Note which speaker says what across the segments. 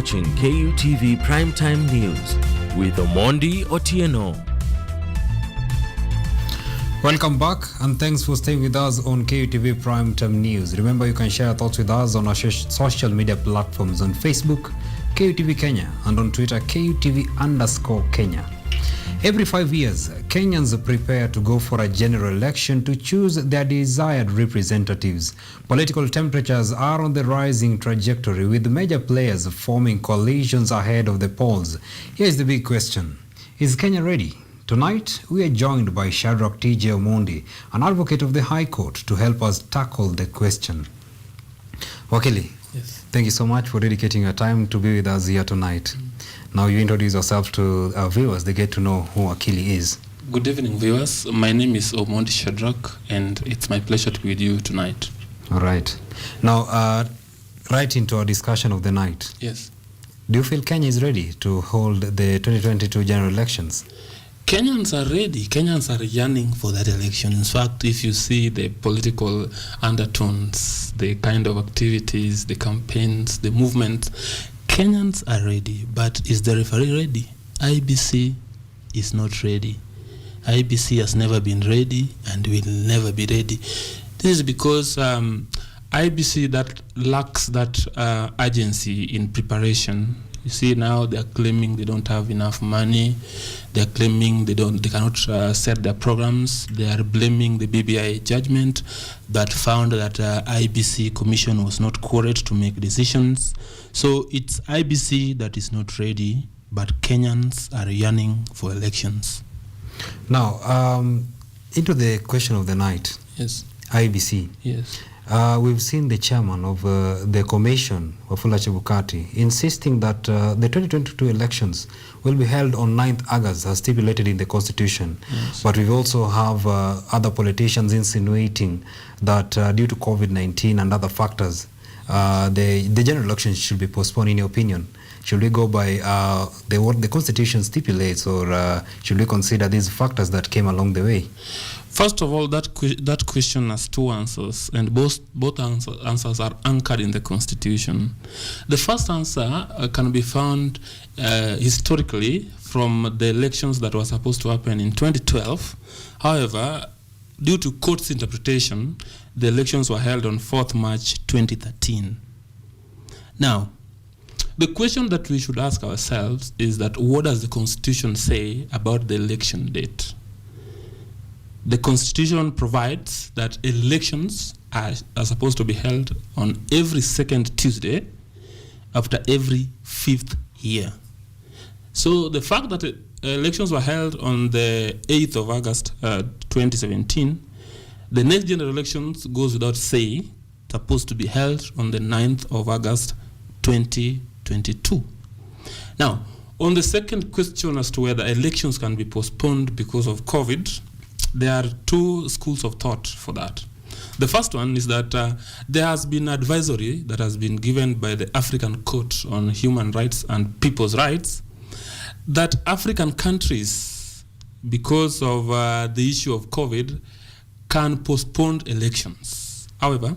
Speaker 1: watching KUTV Primetime News with Omondi Otieno.
Speaker 2: Welcome back and thanks for staying with us on KUTV Primetime News. Remember, you can share your thoughts with us on our social media platforms on Facebook, KUTV Kenya, and on Twitter, KUTV_Kenya. Every 5 years, Kenyans prepare to go for a general election to choose their desired representatives. Political temperatures are on the rising trajectory, with major players forming coalitions ahead of the polls. Here's the big question: is Kenya ready? Tonight, we are joined by Shadrach TJ Omondi, an advocate of the High Court, to help us tackle the question. Wakili,
Speaker 3: yes,
Speaker 2: thank you so much for dedicating your time to be with us here tonight. Now you introduce yourself to our viewers. They get to know who Wakili is.
Speaker 3: Good evening, viewers. My name is Omondi Shadrach, and it's my pleasure to be with you tonight.
Speaker 2: All right. Now, right into our discussion of the night.
Speaker 3: Yes.
Speaker 2: Do you feel Kenya is ready to hold the 2022 general elections?
Speaker 3: Kenyans are ready. Kenyans are yearning for that election. In fact, if you see the political undertones, the kind of activities, the campaigns, the movements, Kenyans are ready. But is the referee ready? IBC is not ready. IBC has never been ready and will never be ready. This is because IBC that lacks that urgency in preparation. You see, now they are claiming they don't have enough money. They are claiming they cannot set their programs. They are blaming the BBI judgment that found that IBC commission was not correct to make decisions. So it's IBC that is not ready, but Kenyans are yearning for elections.
Speaker 2: Now, into the question of the night.
Speaker 3: Yes.
Speaker 2: IBC.
Speaker 3: Yes.
Speaker 2: We've seen the chairman of the commission, Wafula Chebukati, insisting that the 2022 elections will be held on 9th August as stipulated in the constitution.
Speaker 3: Yes.
Speaker 2: But we also have other politicians insinuating that due to COVID-19 and other factors, the general elections should be postponed. In your opinion, should we go by what the constitution stipulates, or should we consider these factors that came along the way?
Speaker 3: First of all, that question has two answers, and both answers are anchored in the Constitution. The first answer can be found historically from the elections that were supposed to happen in 2012. However, due to court's interpretation, the elections were held on 4th March 2013. Now, the question that we should ask ourselves is that what does the Constitution say about the election date? The Constitution provides that elections are supposed to be held on every second Tuesday after every 5th year. So the fact that elections were held on the 8th of August 2017, the next general elections goes without saying, supposed to be held on the 9th of August 2022. Now, on the second question as to whether elections can be postponed because of COVID, there are two schools of thought for that. The first one is that there has been advisory that has been given by the African Court on Human Rights and People's Rights that African countries, because of the issue of COVID, can postpone elections. However,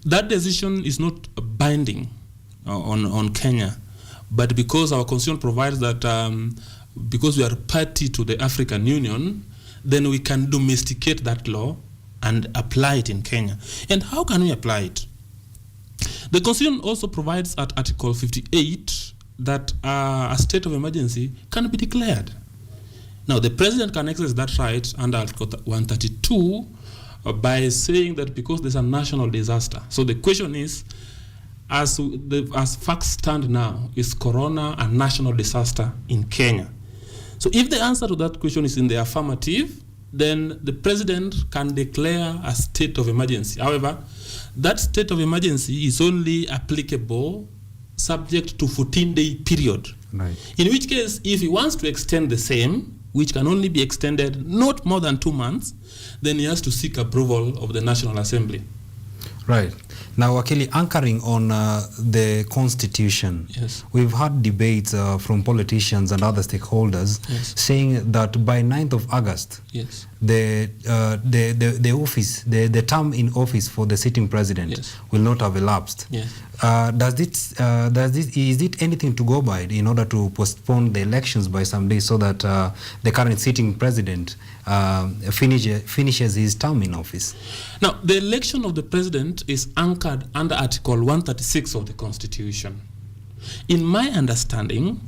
Speaker 3: that decision is not binding on Kenya, but because our constitution provides that because we are party to the African Union, then we can domesticate that law and apply it in Kenya. And how can we apply it? The Constitution also provides at Article 58 that a state of emergency can be declared. Now, the president can exercise that right under Article 132 by saying that because there's a national disaster. So the question is, as facts stand now, is Corona a national disaster in Kenya? So if the answer to that question is in the affirmative, then the president can declare a state of emergency. However, that state of emergency is only applicable subject to 14-day period.
Speaker 2: Right.
Speaker 3: In which case, if he wants to extend the same, which can only be extended not more than 2 months, then he has to seek approval of the National Assembly.
Speaker 2: Right. Now, Wakili, anchoring on the Constitution,
Speaker 3: yes,
Speaker 2: we've had debates from politicians and other stakeholders,
Speaker 3: yes,
Speaker 2: saying that by 9th of August,
Speaker 3: yes,
Speaker 2: the office, the term in office for the sitting president
Speaker 3: Yes.
Speaker 2: will not have elapsed.
Speaker 3: Yes.
Speaker 2: Is it anything to go by in order to postpone the elections by some days so that the current sitting president finishes his term in office?
Speaker 3: Now, the election of the president is anchored under Article 136 of the Constitution. In my understanding,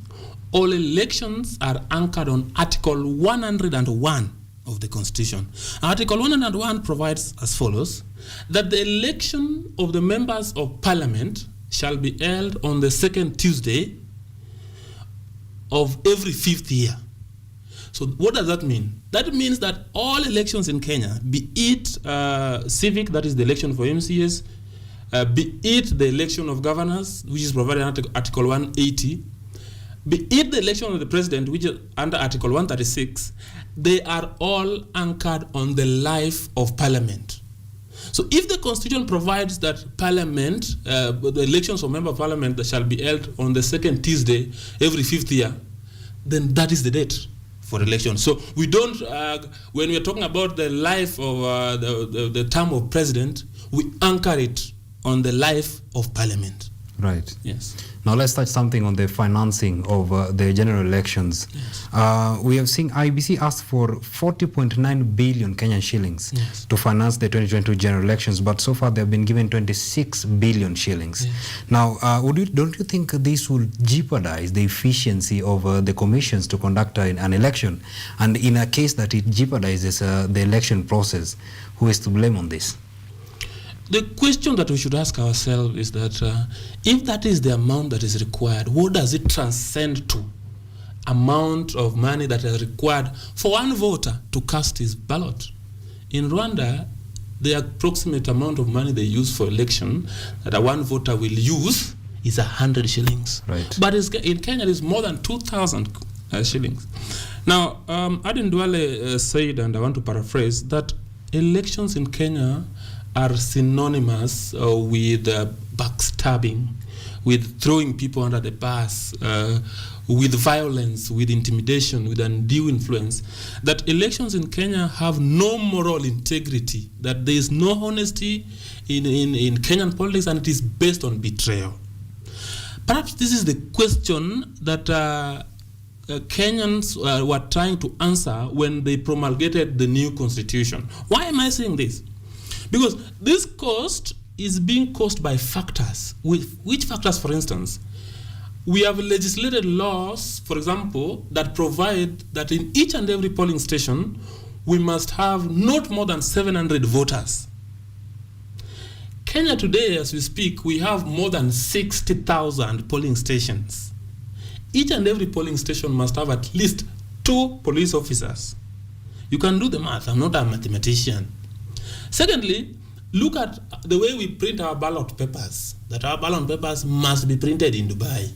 Speaker 3: all elections are anchored on Article 101 of the Constitution. Article 101 provides as follows, that the election of the members of Parliament shall be held on the second Tuesday of every 5th year. So what does that mean? That means that all elections in Kenya, be it civic, that is the election for MCAs, be it the election of governors, which is provided under Article 180, be it the election of the president, which is under Article 136, they are all anchored on the life of Parliament. So if the Constitution provides that Parliament, the elections of member of Parliament that shall be held on the second Tuesday every 5th year, then that is the date for election. So we don't, when we're talking about the life of the term of president, we anchor it on the life of Parliament.
Speaker 2: Right.
Speaker 3: Yes.
Speaker 2: Now let's touch something on the financing of the general elections.
Speaker 3: Yes.
Speaker 2: We have seen IBC ask for 40.9 billion Kenyan shillings
Speaker 3: Yes.
Speaker 2: to finance the 2022 general elections, but so far they have been given 26 billion shillings.
Speaker 3: Yes.
Speaker 2: Now, don't you think this will jeopardize the efficiency of the commissions to conduct an election? And in a case that it jeopardizes the election process, who is to blame on this?
Speaker 3: The question that we should ask ourselves is that if that is the amount that is required, what does it transcend to? Amount of money that is required for one voter to cast his ballot. In Rwanda, the approximate amount of money they use for election that a one voter will use is 100 shillings.
Speaker 2: Right.
Speaker 3: But in Kenya, it is more than 2,000 shillings. Now, Aden Duale said, and I want to paraphrase, that elections in Kenya are synonymous with backstabbing, with throwing people under the bus, with violence, with intimidation, with undue influence. That elections in Kenya have no moral integrity, that there is no honesty in Kenyan politics, and it is based on betrayal. Perhaps this is the question that Kenyans were trying to answer when they promulgated the new constitution. Why am I saying this? Because this cost is being caused by factors. Which factors, for instance? We have legislated laws, for example, that provide that in each and every polling station, we must have not more than 700 voters. Kenya today, as we speak, we have more than 60,000 polling stations. Each and every polling station must have at least 2 police officers. You can do the math. I'm not a mathematician. Secondly, look at the way we print our ballot papers, that our ballot papers must be printed in Dubai.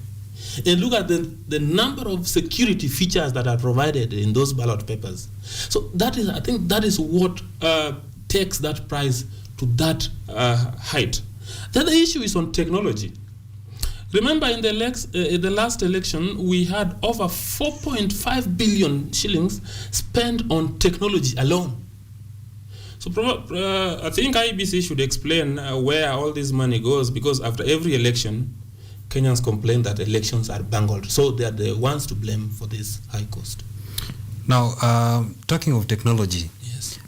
Speaker 3: And look at the number of security features that are provided in those ballot papers. So that is, I think that is what takes that price to that height. The other issue is on technology. Remember, in the last election, we had over 4.5 billion shillings spent on technology alone. So I think IBC should explain where all this money goes, because after every election, Kenyans complain that elections are bungled. So they are the ones to blame for this high cost.
Speaker 2: Now, talking of technology,
Speaker 3: yes.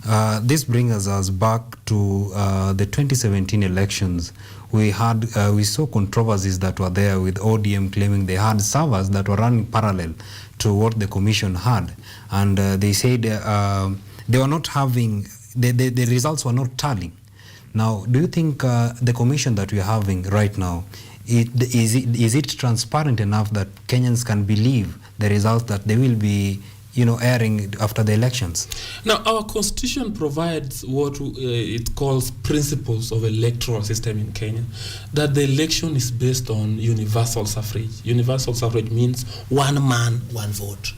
Speaker 2: This brings us back to the 2017 elections. We saw controversies that were there, with ODM claiming they had servers that were running parallel to what the commission had, and they said they were not having. The results were not tallying. Now, do you think the commission that we are having right now, is it transparent enough that Kenyans can believe the results that they will be, airing after the elections? Now,
Speaker 3: our constitution provides what it calls principles of electoral system in Kenya, that the election is based on universal suffrage. Universal suffrage means one man, one vote.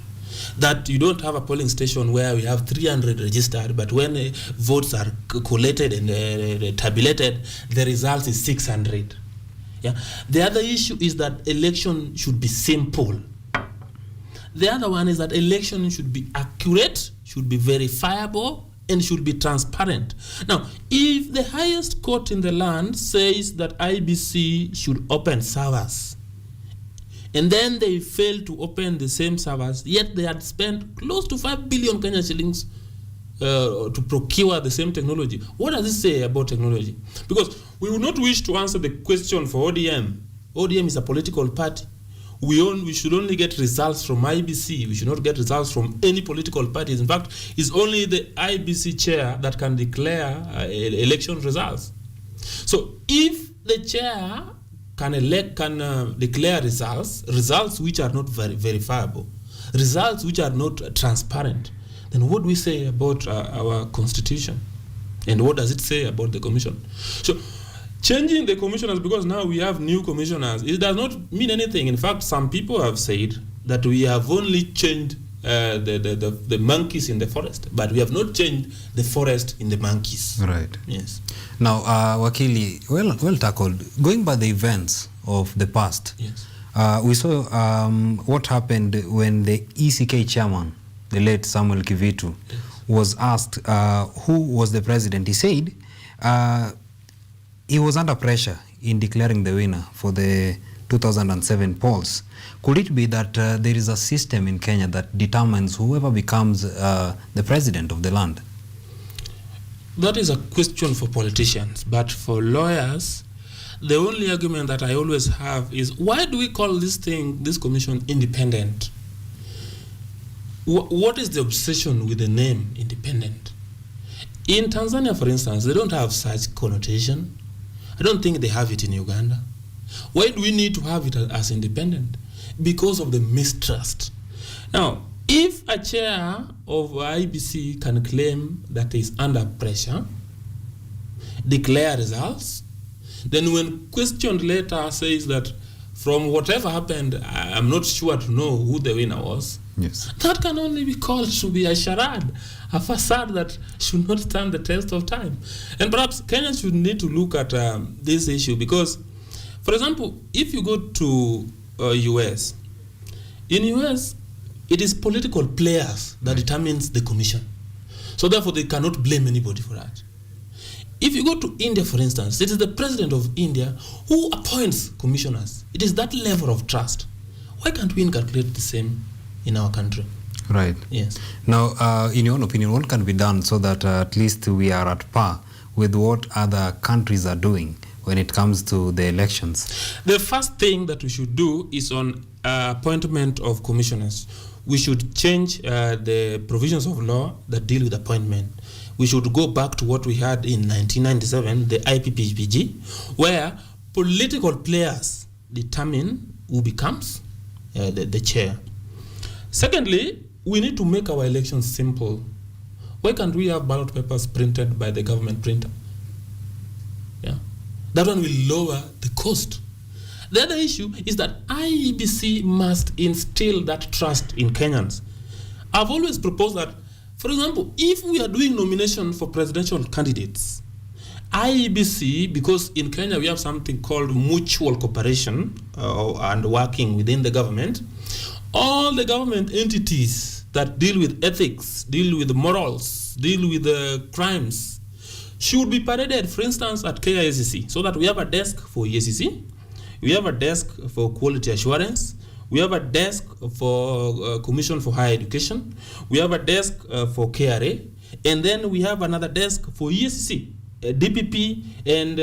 Speaker 3: That you don't have a polling station where we have 300 registered, but when votes are collated and tabulated, the result is 600. Yeah. The other issue is that election should be simple. The other one is that election should be accurate, should be verifiable, and should be transparent. Now, if the highest court in the land says that IBC should open servers, and then they fail to open the same servers, yet they had spent close to 5 billion Kenya shillings to procure the same technology. What does this say about technology? Because we would not wish to answer the question for ODM. ODM is a political party. We should only get results from IBC. We should not get results from any political parties. In fact, it's only the IBC chair that can declare election results. So if the chair can declare results which are not verifiable, results which are not transparent, then what do we say about our constitution? And what does it say about the commission? So changing the commissioners, because now we have new commissioners, it does not mean anything. In fact, some people have said that we have only changed the monkeys in the forest, but we have not changed the forest in the monkeys.
Speaker 2: Right.
Speaker 3: Yes.
Speaker 2: Now, Wakili, well tackled. Going by the events of the past,
Speaker 3: Yes.
Speaker 2: We saw what happened when the ECK chairman, the late Samuel Kivitu,
Speaker 3: Yes,
Speaker 2: was asked who was the president. He said he was under pressure in declaring the winner for the 2007 polls. Could it be that there is a system in Kenya that determines whoever becomes the president of the land?
Speaker 3: That is a question for politicians, but for lawyers, the only argument that I always have is, why do we call this commission independent? What is the obsession with the name independent? In Tanzania, for instance, they don't have such connotation. I don't think they have it in Uganda. Why do we need to have it as independent? Because of the mistrust. Now, if a chair of IBC can claim that he is under pressure, declare results, then when questioned later says that from whatever happened, I'm not sure to know who the winner was,
Speaker 2: Yes.
Speaker 3: that can only be called to be a charade, a facade that should not stand the test of time. And perhaps Kenyans should need to look at this issue because, for example, if you go to US, in US, it is political players that determines the commission. So therefore, they cannot blame anybody for that. If you go to India, for instance, it is the president of India who appoints commissioners. It is that level of trust. Why can't we inculcate the same in our country?
Speaker 2: Right.
Speaker 3: Yes.
Speaker 2: Now, in your own opinion, what can be done so that at least we are at par with what other countries are doing when it comes to the elections?
Speaker 3: The first thing that we should do is on appointment of commissioners. We should change the provisions of law that deal with appointment. We should go back to what we had in 1997, the IPPG, where political players determine who becomes the chair. Secondly, we need to make our elections simple. Why can't we have ballot papers printed by the government printer? Yeah, that one will lower the cost. The other issue is that IEBC must instill that trust in Kenyans. I've always proposed that, for example, if we are doing nomination for presidential candidates, IEBC, because in Kenya we have something called mutual cooperation and working within the government, all the government entities that deal with ethics, deal with morals, deal with crimes, should be paraded, for instance, at KICC, so that we have a desk for EACC, we have a desk for quality assurance, we have a desk for Commission for Higher Education, we have a desk for KRA, and then we have another desk for EACC, DPP, and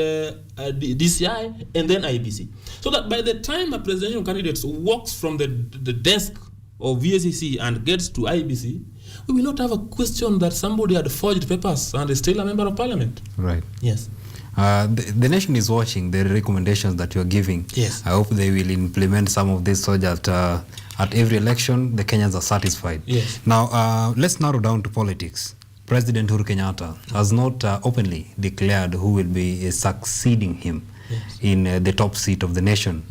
Speaker 3: DCI, and then IBC. So that by the time a presidential candidate walks from the desk of VACC and gets to IBC, we will not have a question that somebody had forged papers and is still a member of parliament.
Speaker 2: Right.
Speaker 3: Yes.
Speaker 2: The nation is watching the recommendations that you are giving.
Speaker 3: Yes.
Speaker 2: I hope they will implement some of this so that at every election the Kenyans are satisfied.
Speaker 3: Yes.
Speaker 2: Now, let's narrow down to politics. President Uhuru Kenyatta has not openly declared who will be succeeding him in the top seat of the nation.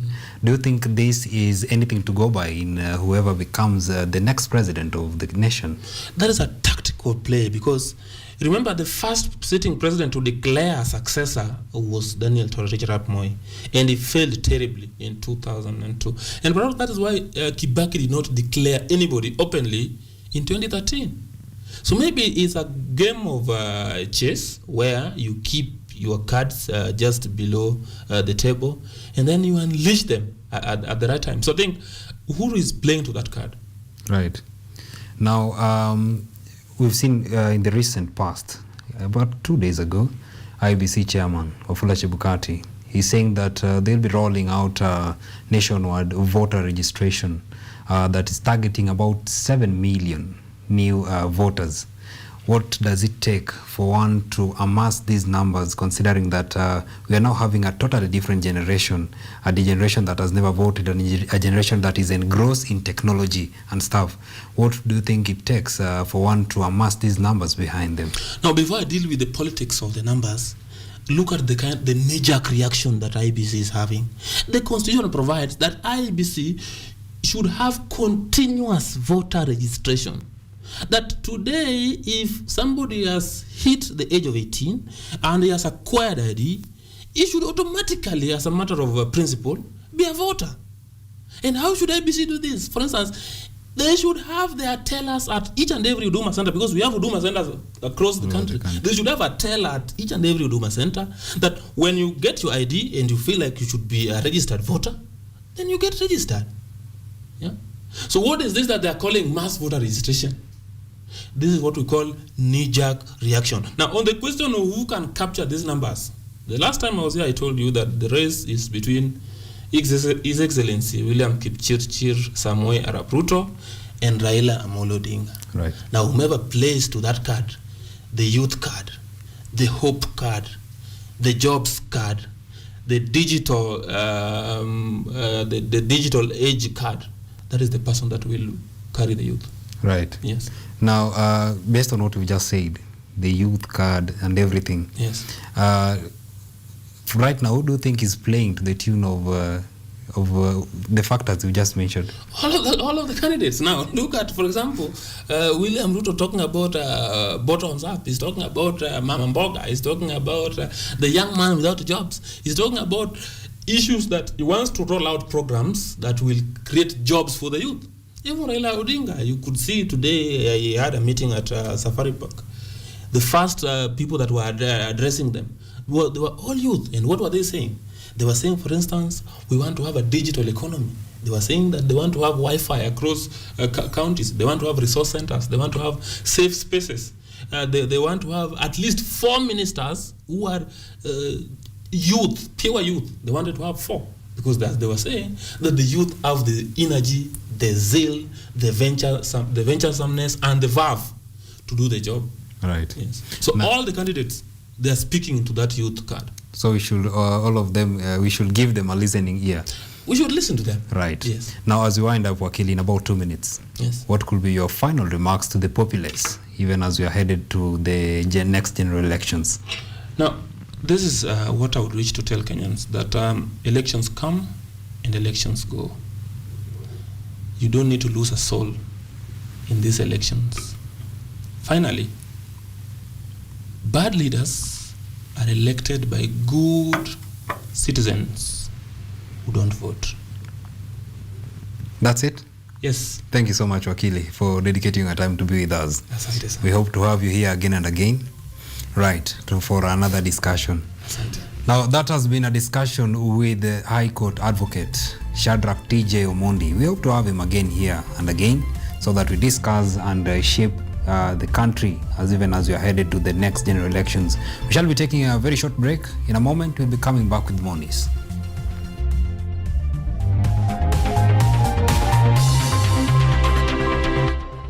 Speaker 2: Do you think this is anything to go by in whoever becomes the next president of the nation?
Speaker 3: That is a tactical for play, because remember the first sitting president to declare a successor was Daniel Arap Moi, and he failed terribly in 2002. And perhaps that is why Kibaki did not declare anybody openly in 2013. So maybe it's a game of chess where you keep your cards just below the table, and then you unleash them at the right time. So I think Uhuru is playing to that card.
Speaker 2: Right. Now, we've seen in the recent past, about 2 days ago, IBC chairman Wafula Chebukati, he's saying that they'll be rolling out nationwide voter registration that is targeting about 7 million new voters. What does it take for one to amass these numbers, considering that we are now having a totally different generation, a generation that has never voted, a generation that is engrossed in technology and stuff? What do you think it takes for one to amass these numbers behind them?
Speaker 3: Now, before I deal with the politics of the numbers, look at the knee-jerk reaction that IBC is having. The Constitution provides that IBC should have continuous voter registration. That today, if somebody has hit the age of 18 and he has acquired ID, he should automatically, as a matter of principle, be a voter. And how should IBC do this? For instance, they should have their tellers at each and every Huduma Center, because we have Huduma Centers across the country. They should have a teller at each and every Huduma Center, that when you get your ID and you feel like you should be a registered voter, then you get registered. Yeah. So what is this that they are calling mass voter registration? This is what we call knee-jerk reaction. Now, on the question of who can capture these numbers, the last time I was here, I told you that the race is between His Excellency William Kipchirchir Samoei Arap Ruto and Raila Amolo Odinga.
Speaker 2: Right.
Speaker 3: Now, whomever plays to that card, the youth card, the hope card, the jobs card, the digital the digital age card, that is the person that will carry the youth.
Speaker 2: Right.
Speaker 3: Yes.
Speaker 2: Now, based on what we just said, the youth card and everything.
Speaker 3: Yes.
Speaker 2: Right now, who do you think is playing to the tune of the factors you just mentioned?
Speaker 3: All of the candidates. Now, look at, for example, William Ruto talking about bottoms up. He's talking about Mama Mboga. He's talking about the young man without jobs. He's talking about issues that he wants to roll out programs that will create jobs for the youth. Even Raila Odinga, you could see today he had a meeting at Safari Park. The first people that were addressing them, they were all youth. And what were they saying? They were saying, for instance, we want to have a digital economy. They were saying that they want to have Wi-Fi across counties. They want to have resource centers. They want to have safe spaces. They want to have at least 4 ministers who are youth, pure youth. They wanted to have 4. Because they were saying that the youth have the energy, the zeal, the venturesomeness, and the verve to do the job.
Speaker 2: Right.
Speaker 3: Yes. So now, all the candidates, they are speaking to that youth card.
Speaker 2: So we should, all of them, we should give them a listening ear.
Speaker 3: We should listen to them.
Speaker 2: Right.
Speaker 3: Yes.
Speaker 2: Now, as we wind up, Wakili, in about 2 minutes,
Speaker 3: yes,
Speaker 2: what could be your final remarks to the populace, even as we are headed to the next general elections?
Speaker 3: Now, this is what I would wish to tell Kenyans, that elections come and elections go. You don't need to lose a soul in these elections. Finally, bad leaders are elected by good citizens who don't vote.
Speaker 2: That's it?
Speaker 3: Yes.
Speaker 2: Thank you so much, Wakili, for dedicating your time to be with us.
Speaker 3: Asante.
Speaker 2: We hope to have you here again and again. Right, for another discussion.
Speaker 3: Asante.
Speaker 2: Now, that has been a discussion with the High Court Advocate, Shadrach TJ Omondi. We hope to have him again here and again so that we discuss and shape the country as even as we are headed to the next general elections. We shall be taking a very short break. In a moment, we'll be coming back with more news.